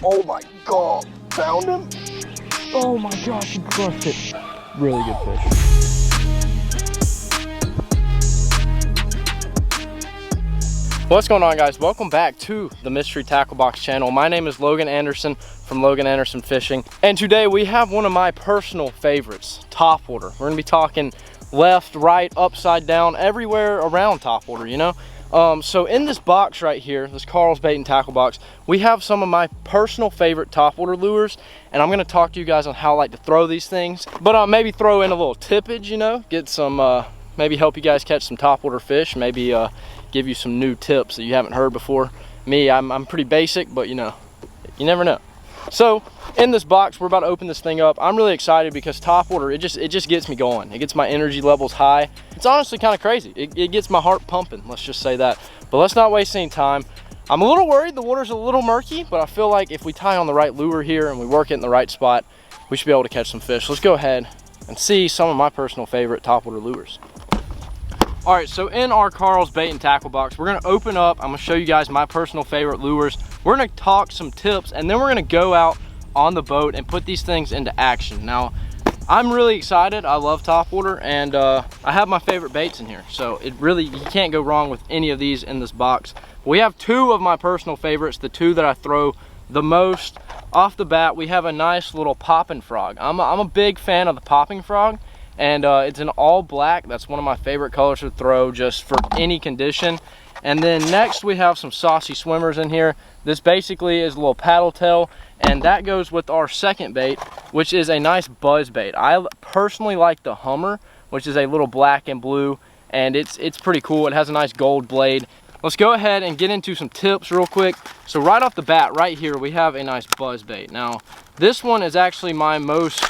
Oh my God, found him. Oh my gosh, he crushed it. Really good fish. What's going on, guys? Welcome back to the Mystery Tackle Box channel. My name is Logan Anderson from Logan Anderson Fishing, and today we have one of my personal favorites, topwater. We're gonna be talking left, right, upside down, everywhere around topwater, you know? So in this box right here, this Carl's Bait and Tackle box, we have some of my personal favorite topwater lures, and I'm gonna talk to you guys on how I like to throw these things, but maybe throw in a little tippage, you know, get some, maybe help you guys catch some topwater fish, maybe give you some new tips that you haven't heard before. Me, I'm pretty basic, but you know, you never know. So in this box, we're about to open this thing up. I'm really excited because topwater, it just gets me going. It gets my energy levels high. It's honestly kind of crazy. It gets my heart pumping, let's just say that. But let's not waste any time. I'm a little worried the water's a little murky, but I feel like if we tie on the right lure here and we work it in the right spot, we should be able to catch some fish. Let's go ahead and see some of my personal favorite topwater lures. All right, so in our Carl's Bait and Tackle box, we're gonna open up. I'm gonna show you guys my personal favorite lures. We're gonna talk some tips, and then we're gonna go out on the boat and put these things into action. Now, I'm really excited. I love topwater, and I have my favorite baits in here. So you can't go wrong with any of these in this box. We have two of my personal favorites, the two that I throw the most. Off the bat, we have a nice little popping frog. I'm a big fan of the popping frog. And it's an all black. That's one of my favorite colors to throw just for any condition. And then next we have some 𝗙𝗲cie swimmers in here. This basically is a little paddle tail, and that goes with our second bait, which is a nice buzz bait. I personally like the Hummer, which is a little black and blue, and it's pretty cool. It has a nice gold blade. Let's go ahead and get into some tips real quick. So right off the bat, right here, we have a nice buzz bait. Now, this one is actually my most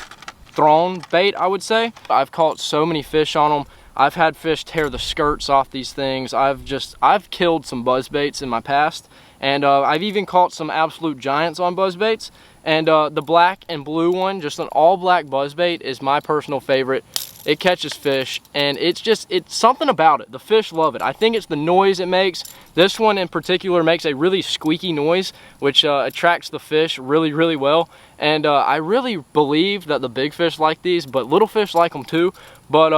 thrown bait, I would say. I've caught so many fish on them. I've had fish tear the skirts off these things. I've killed some buzz baits in my past, and I've even caught some absolute giants on buzz baits. And the black and blue one, just an all black buzz bait, is my personal favorite. It catches fish, and it's something about it. The fish love it. I think it's the noise it makes. This one in particular makes a really squeaky noise, which attracts the fish really, really well. And I really believe that the big fish like these, but little fish like them too. But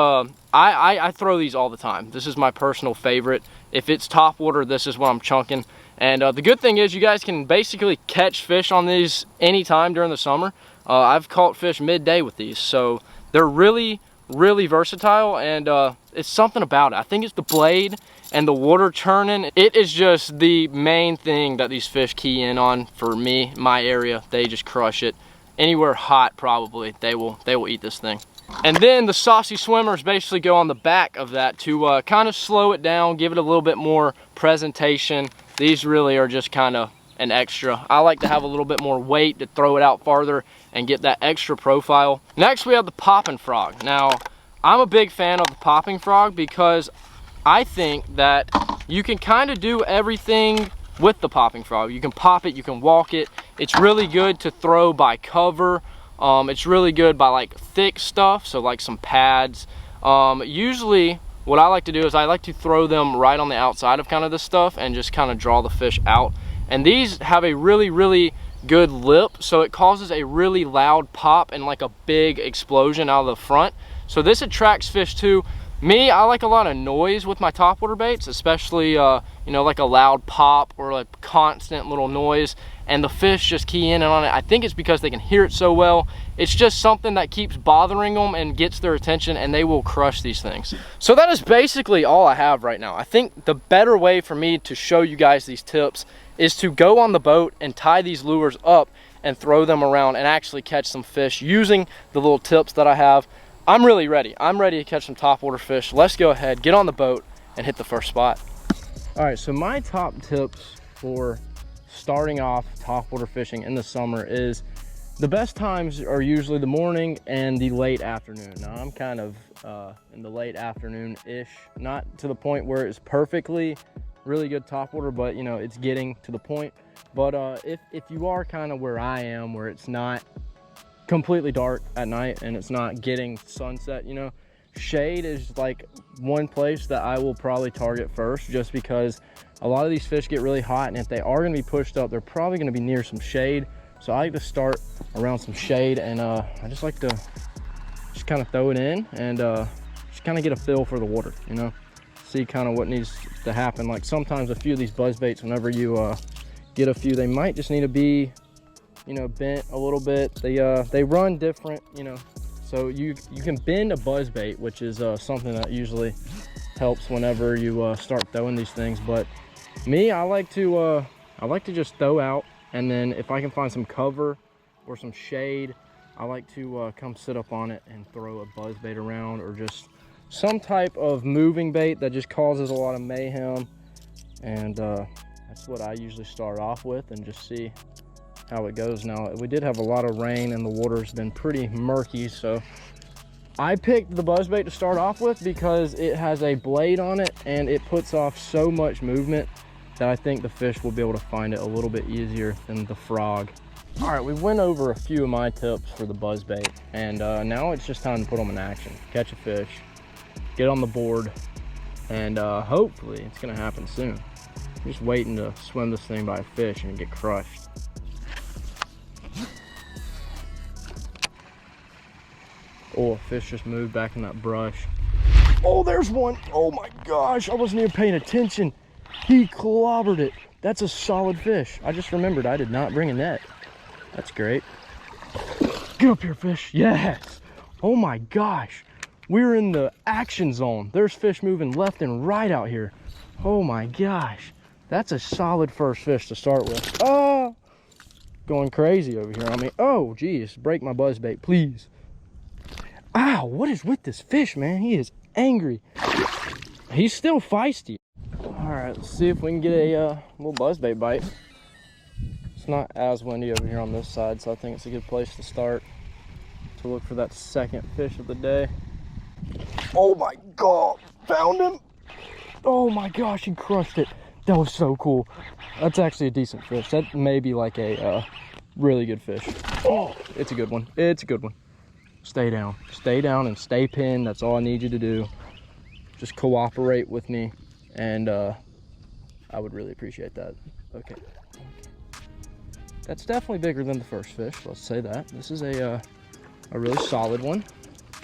I throw these all the time. This is my personal favorite. If it's topwater, this is what I'm chunking. And the good thing is you guys can basically catch fish on these anytime during the summer. I've caught fish midday with these, so they're really versatile, and it's something about it. I think it's the blade and the water churning. It is just the main thing that these fish key in on. For me, my area, they just crush it. Anywhere hot, probably they will eat this thing. And then the 𝗙𝗲cie swimmers basically go on the back of that to kind of slow it down, give it a little bit more presentation. These really are just kind of an extra. I like to have a little bit more weight to throw it out farther and get that extra profile. Next, we have the popping frog. Now, I'm a big fan of the popping frog because I think that you can kind of do everything with the popping frog. You can pop it, you can walk it. It's really good to throw by cover. It's really good by like thick stuff, so like some pads. Usually what I like to do is I like to throw them right on the outside of kind of this stuff and just kind of draw the fish out. And these have a really good lip, so it causes a really loud pop and like a big explosion out of the front. So this attracts fish too. Me, I like a lot of noise with my topwater baits, especially you know, like a loud pop or like constant little noise, and the fish just key in on it. I think it's because they can hear it so well. It's just something that keeps bothering them and gets their attention, and they will crush these things. So that is basically all I have right now. I think the better way for me to show you guys these tips is to go on the boat and tie these lures up and throw them around and actually catch some fish using the little tips that I have. I'm really ready. I'm ready to catch some topwater fish. Let's go ahead, get on the boat, and hit the first spot. All right, so my top tips for starting off topwater fishing in the summer is the best times are usually the morning and the late afternoon. Now, I'm kind of in the late afternoon-ish, not to the point where it's perfectly really good topwater, but you know, it's getting to the point. But if you are kind of where I am, where it's not completely dark at night and it's not getting sunset, you know, shade is like one place that I will probably target first, just because a lot of these fish get really hot, and if they are going to be pushed up, they're probably going to be near some shade. So I like to start around some shade, and I just like to just kind of throw it in and just kind of get a feel for the water, you know, see kind of what needs to happen. Like sometimes a few of these buzz baits, whenever you get a few, they might just need to be, you know, bent a little bit. They run different, you know, so you can bend a buzz bait, which is something that usually helps whenever you start throwing these things. But me, I like to just throw out, and then if I can find some cover or some shade, I like to come sit up on it and throw a buzz bait around, or just some type of moving bait that just causes a lot of mayhem. And that's what I usually start off with, and just see how it goes. Now, we did have a lot of rain and the water's been pretty murky, so I picked the buzz bait to start off with because it has a blade on it and it puts off so much movement that I think the fish will be able to find it a little bit easier than the frog. All right, we went over a few of my tips for the buzz bait, and now it's just time to put them in action. Catch a fish, get on the board, and hopefully it's gonna happen soon. I'm just waiting to swim this thing by a fish and get crushed. Oh, a fish just moved back in that brush. Oh, there's one. Oh my gosh, I wasn't even paying attention. He clobbered it. That's a solid fish. I just remembered I did not bring a net. That's great. Get up here, fish. Yes. Oh my gosh. We're in the action zone. There's fish moving left and right out here. Oh my gosh. That's a solid first fish to start with. Oh, going crazy over here on me. Oh, geez. Break my buzz bait, please. Ow, what is with this fish, man? He is angry. He's still feisty. All right, let's see if we can get a little buzz bait bite. It's not as windy over here on this side, so I think it's a good place to start to look for that second fish of the day. Oh my God, found him. Oh my gosh, he crushed it. That was so cool. That's actually a decent fish. That may be like a really good fish. Oh, it's a good one. It's a good one. Stay down and stay pinned. That's all I need you to do. Just cooperate with me, and I would really appreciate that. Okay. That's definitely bigger than the first fish, let's say that. This is a really solid one.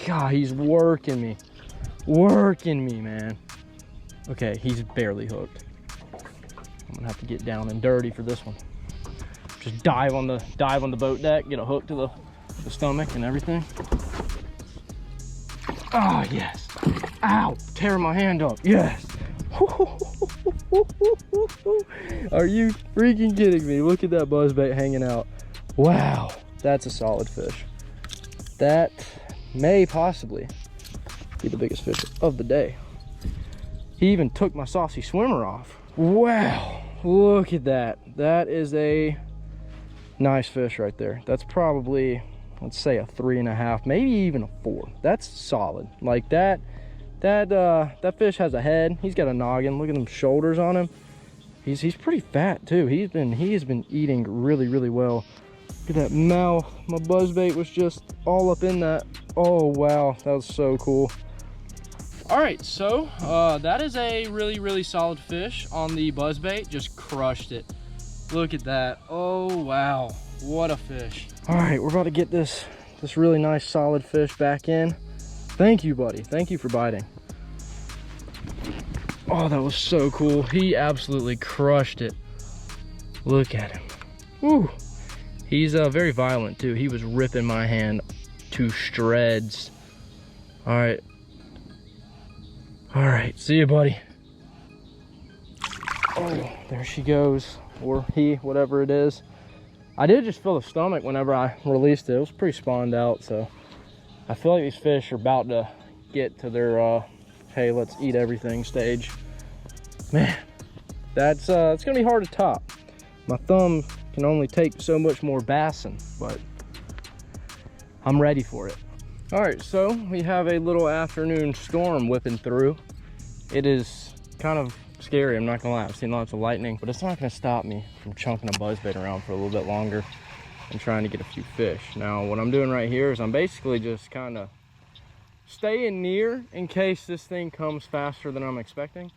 God, he's working me, man. Okay, he's barely hooked. I'm gonna have to get down and dirty for this one. Just dive on the boat deck, get a hook to the stomach and everything. Ah, oh, yes. Ow, tearing my hand up. Yes. Are you freaking kidding me? Look at that buzzbait hanging out. Wow, that's a solid fish. That may possibly be the biggest fish of the day. He even took my 𝗙𝗶𝗶𝗶 swimmer off. Wow, look at that. That is a nice fish right there. That's probably, let's say, a 3.5, maybe even a 4. That's solid. Like that fish has a head. He's got a noggin. Look at them shoulders on him. He's pretty fat too. He has been eating really well. Look at that mouth. My buzzbait was just all up in that. Oh wow, that was so cool. All right, so that is a really solid fish on the buzzbait. Just crushed it. Look at that. Oh wow, what a fish. All right, we're about to get this really nice solid fish back in. Thank you, buddy. Thank you for biting. Oh, that was so cool. He absolutely crushed it. Look at him. Woo. He's very violent too. He was ripping my hand to shreds. All right. All right, see you, buddy. Oh, there she goes, or he, whatever it is. I did just feel the stomach whenever I released it. It was pretty spawned out, so I feel like these fish are about to get to their hey, let's eat everything stage. Man, that's it's gonna be hard to top. My thumb can only take so much more bassing, but I'm ready for it. All right, so we have a little afternoon storm whipping through. It is kind of scary, I'm not gonna lie. I've seen lots of lightning, but it's not gonna stop me from chunking a buzzbait around for a little bit longer and trying to get a few fish. Now, what I'm doing right here is I'm basically just kind of staying near in case this thing comes faster than I'm expecting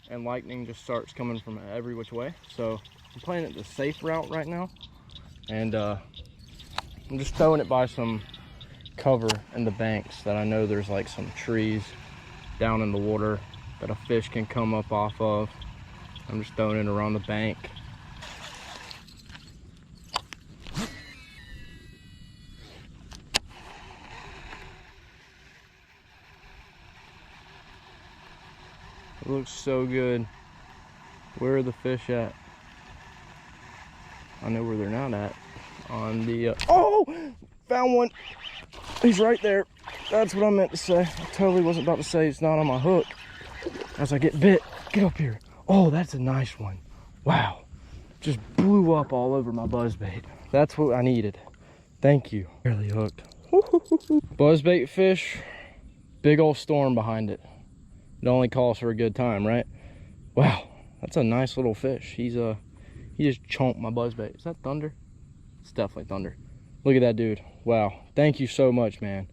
and lightning just starts coming from every which way. So I'm playing it the safe route right now. and I'm just throwing it by some cover in the banks that I know there's like some trees down in the water that a fish can come up off of. I'm just throwing it around the bank. It looks so good. Where are the fish at? I know where they're not at. On the, oh! Found one! He's right there. That's what I meant to say. I totally wasn't about to say it's not on my hook. As I get bit, get up here. Oh, that's a nice one. Wow. Just blew up all over my buzzbait. That's what I needed. Thank you. Barely hooked. Buzzbait fish, big old storm behind it. It only calls for a good time, right? Wow, that's a nice little fish. He just chomped my buzzbait. Is that thunder? It's definitely thunder. Look at that dude. Wow, thank you so much, man.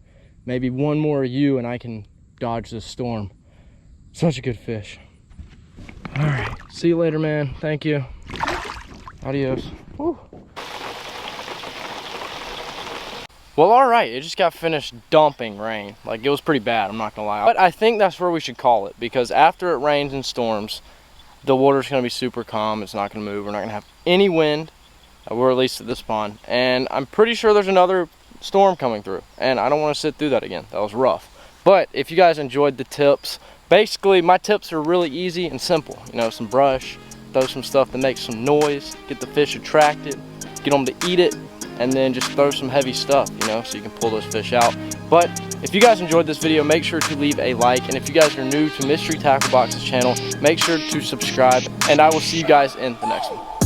Maybe one more of you and I can dodge this storm. Such a good fish. All right, see you later, man. Thank you. Adios. Woo. Well, all right, it just got finished dumping rain. Like, it was pretty bad, I'm not gonna lie. But I think that's where we should call it, because after it rains and storms, the water's gonna be super calm. It's not gonna move. We're not gonna have any wind. We're at least at this pond. And I'm pretty sure there's another storm coming through, and I don't wanna sit through that again. That was rough. But if you guys enjoyed the tips, basically my tips are really easy and simple. You know, some brush, throw some stuff that makes some noise, get the fish attracted, get them to eat it, and then just throw some heavy stuff, you know, so you can pull those fish out. But if you guys enjoyed this video, make sure to leave a like, and if you guys are new to Mystery Tackle Box's channel, make sure to subscribe, and I will see you guys in the next one.